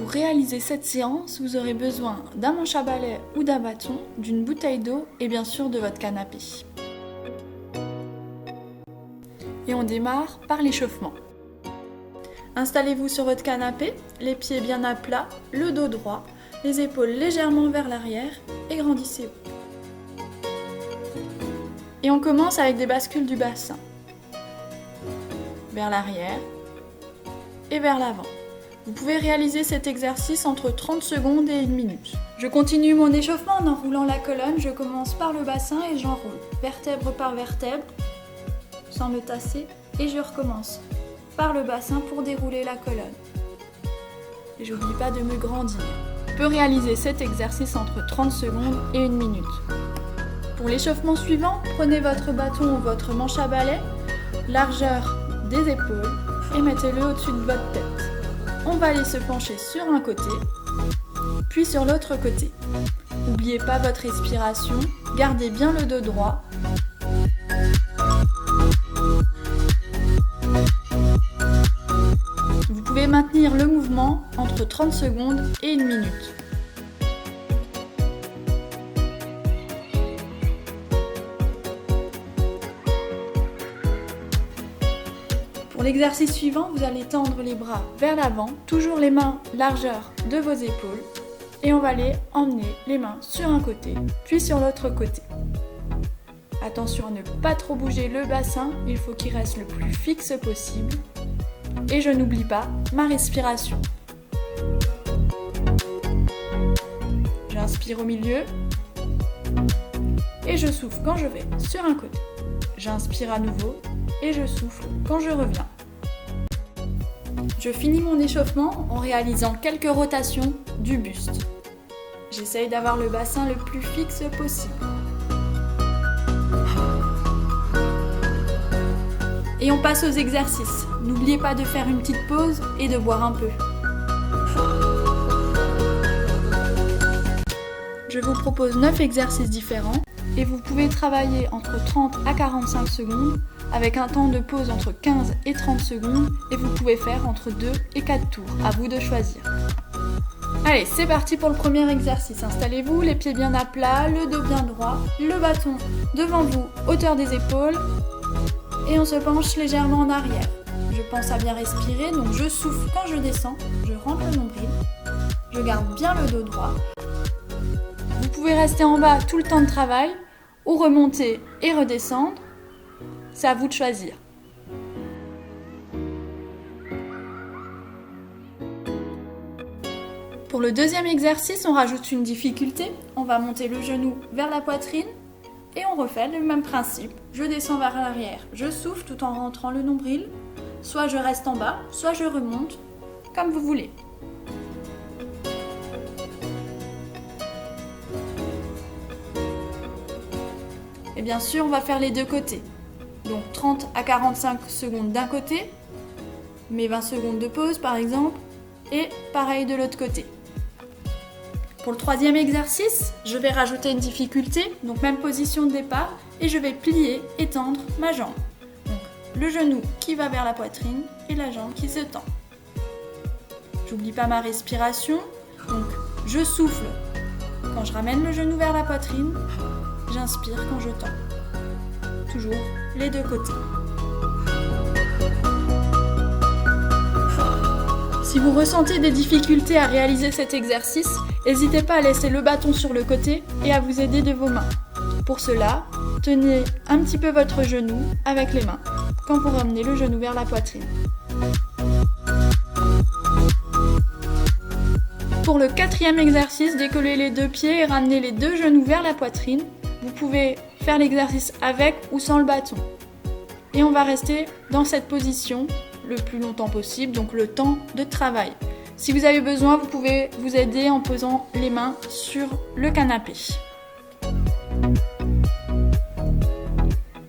pour réaliser cette séance, vous aurez besoin d'un manche à balai ou d'un bâton, d'une bouteille d'eau et bien sûr de votre canapé. Et on démarre par l'échauffement. Installez-vous sur votre canapé, les pieds bien à plat, le dos droit, les épaules légèrement vers l'arrière et grandissez haut. Et on commence avec des bascules du bassin. Vers l'arrière et vers l'avant. Vous pouvez réaliser cet exercice entre 30 secondes et 1 minute. Je continue mon échauffement en enroulant la colonne. Je commence par le bassin et j'enroule, vertèbre par vertèbre, sans me tasser, et je recommence par le bassin pour dérouler la colonne. Et j'oublie pas de me grandir. On peut réaliser cet exercice entre 30 secondes et 1 minute. Pour l'échauffement suivant, prenez votre bâton ou votre manche à balai, largeur des épaules, et mettez-le au-dessus de votre tête. On va aller se pencher sur un côté, puis sur l'autre côté. N'oubliez pas votre respiration, gardez bien le dos droit. Vous pouvez maintenir le mouvement entre 30 secondes et 1 minute. Pour l'exercice suivant, vous allez tendre les bras vers l'avant, toujours les mains largeur de vos épaules, et on va aller emmener les mains sur un côté, puis sur l'autre côté. Attention à ne pas trop bouger le bassin, il faut qu'il reste le plus fixe possible. Et je n'oublie pas ma respiration. J'inspire au milieu et je souffle quand je vais sur un côté. J'inspire à nouveau et je souffle quand je reviens. Je finis mon échauffement en réalisant quelques rotations du buste. J'essaye d'avoir le bassin le plus fixe possible. Et on passe aux exercices. N'oubliez pas de faire une petite pause et de boire un peu. Je vous propose 9 exercices différents et vous pouvez travailler entre 30 à 45 secondes avec un temps de pause entre 15 et 30 secondes et vous pouvez faire entre 2 et 4 tours. À vous de choisir. Allez, c'est parti pour le premier exercice. Installez-vous, les pieds bien à plat, le dos bien droit, le bâton devant vous, hauteur des épaules. Et on se penche légèrement en arrière. Je pense à bien respirer, donc je souffle quand je descends, je rentre le nombril, je garde bien le dos droit. Vous pouvez rester en bas tout le temps de travail, ou remonter et redescendre, c'est à vous de choisir. Pour le deuxième exercice, on rajoute une difficulté, on va monter le genou vers la poitrine, et on refait le même principe. Je descends vers l'arrière, je souffle tout en rentrant le nombril. Soit je reste en bas, soit je remonte, comme vous voulez. Et bien sûr, on va faire les deux côtés. Donc 30 à 45 secondes d'un côté, mais 20 secondes de pause par exemple, et pareil de l'autre côté. Pour le troisième exercice, je vais rajouter une difficulté, donc même position de départ, et je vais plier et tendre ma jambe. Donc le genou qui va vers la poitrine et la jambe qui se tend. J'oublie pas ma respiration, donc je souffle quand je ramène le genou vers la poitrine, j'inspire quand je tends. Toujours les deux côtés. Si vous ressentez des difficultés à réaliser cet exercice, n'hésitez pas à laisser le bâton sur le côté et à vous aider de vos mains. Pour cela, tenez un petit peu votre genou avec les mains quand vous ramenez le genou vers la poitrine. Pour le quatrième exercice, décollez les deux pieds et ramenez les deux genoux vers la poitrine. Vous pouvez faire l'exercice avec ou sans le bâton. Et on va rester dans cette position le plus longtemps possible, donc le temps de travail. Si vous avez besoin, vous pouvez vous aider en posant les mains sur le canapé.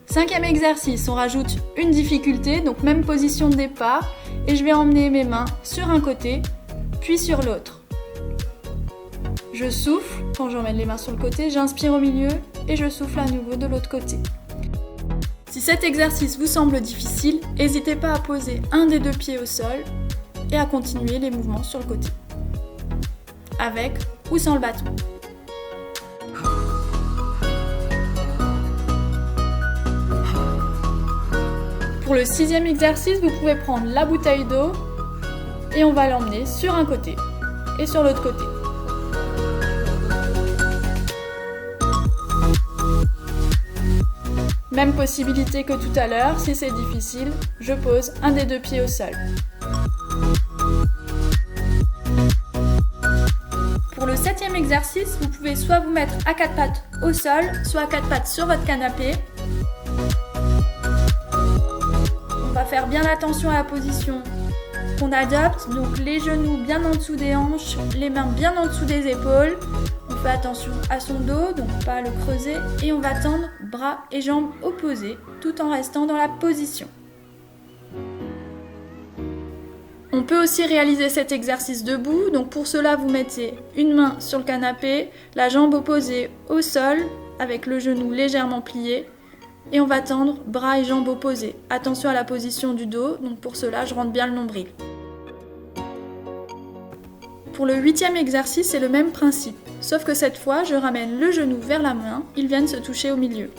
Cinquième exercice, on rajoute une difficulté, donc même position de départ, et je vais emmener mes mains sur un côté, puis sur l'autre. Je souffle quand j'emmène les mains sur le côté, j'inspire au milieu et je souffle à nouveau de l'autre côté. Si cet exercice vous semble difficile, n'hésitez pas à poser un des deux pieds au sol et à continuer les mouvements sur le côté. avec ou sans le bâton. Pour le 6e exercice, vous pouvez prendre la bouteille d'eau et on va l'emmener sur un côté et sur l'autre côté. Même possibilité que tout à l'heure, si c'est difficile, je pose un des 2 pieds au sol. Pour le 7e exercice, vous pouvez soit vous mettre à 4 pattes au sol, soit à 4 pattes sur votre canapé. On va faire bien attention à la position qu'on adopte, donc les genoux bien en dessous des hanches, les mains bien en dessous des épaules. On fait attention à son dos, donc pas le creuser, et on va tendre bras et jambes opposés tout en restant dans la position. On peut aussi réaliser cet exercice debout, donc pour cela vous mettez une main sur le canapé, la jambe opposée au sol avec le genou légèrement plié et on va tendre bras et jambes opposés. Attention à la position du dos, donc pour cela je rentre bien le nombril. Pour le 8e exercice, c'est le même principe, sauf que cette fois je ramène le genou vers la main, ils viennent se toucher au milieu.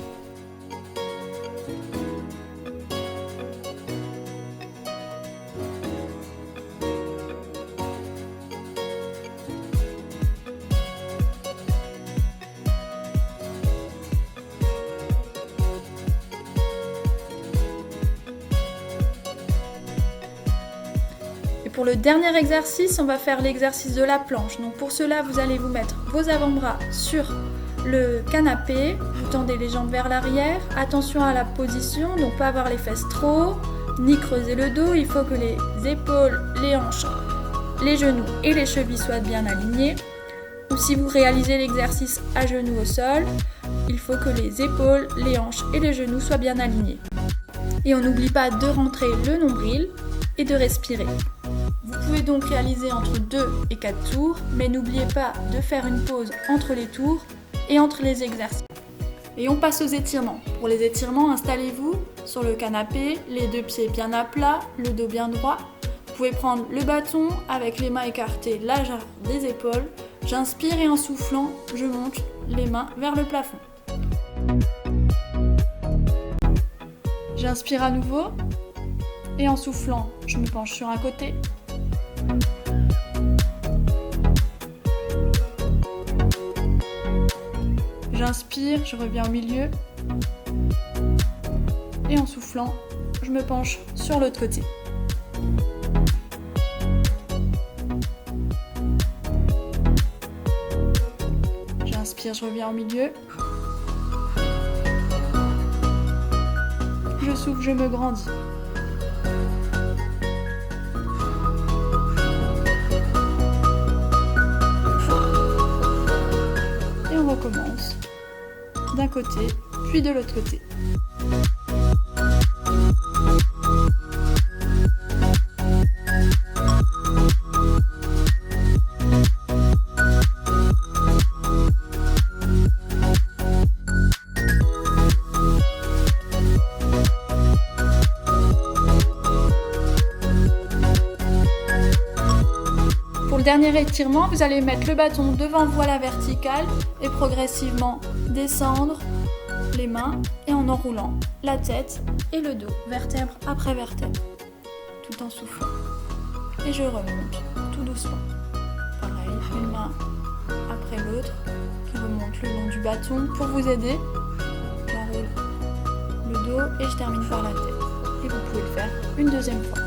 Pour le dernier exercice, on va faire l'exercice de la planche. Donc pour cela, vous allez vous mettre vos avant-bras sur le canapé, vous tendez les jambes vers l'arrière, attention à la position, donc pas avoir les fesses trop haut, ni creuser le dos, il faut que les épaules, les hanches, les genoux et les chevilles soient bien alignés. Ou si vous réalisez l'exercice à genoux au sol, il faut que les épaules, les hanches et les genoux soient bien alignés. Et on n'oublie pas de rentrer le nombril et de respirer. Vous pouvez donc réaliser entre 2 et 4 tours, mais n'oubliez pas de faire une pause entre les tours et entre les exercices. Et on passe aux étirements. Pour les étirements, installez-vous sur le canapé, les 2 pieds bien à plat, le dos bien droit. Vous pouvez prendre le bâton avec les mains écartées largeur des épaules. J'inspire et en soufflant, je monte les mains vers le plafond. J'inspire à nouveau et en soufflant, je me penche sur un côté. J'inspire, je reviens au milieu. Et en soufflant, je me penche sur l'autre côté. J'inspire, je reviens au milieu. Je souffle, je me grandis. Et on recommence d'un côté, puis de l'autre côté. Pour le dernier étirement, vous allez mettre le bâton devant vous à la verticale et progressivement descendre les mains et en enroulant la tête et le dos, vertèbre après vertèbre, tout en soufflant. Et je remonte tout doucement. Pareil, une main après l'autre qui remonte le long du bâton pour vous aider. J'enroule le dos et je termine par la tête. Et vous pouvez le faire une deuxième fois.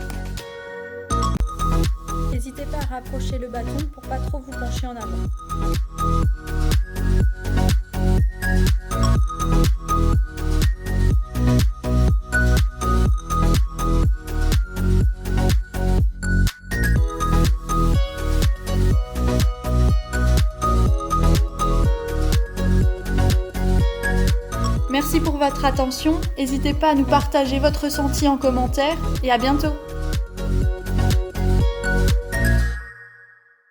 N'hésitez pas à rapprocher le bâton pour pas trop vous pencher en avant. Merci pour votre attention, n'hésitez pas à nous partager votre ressenti en commentaire et à bientôt.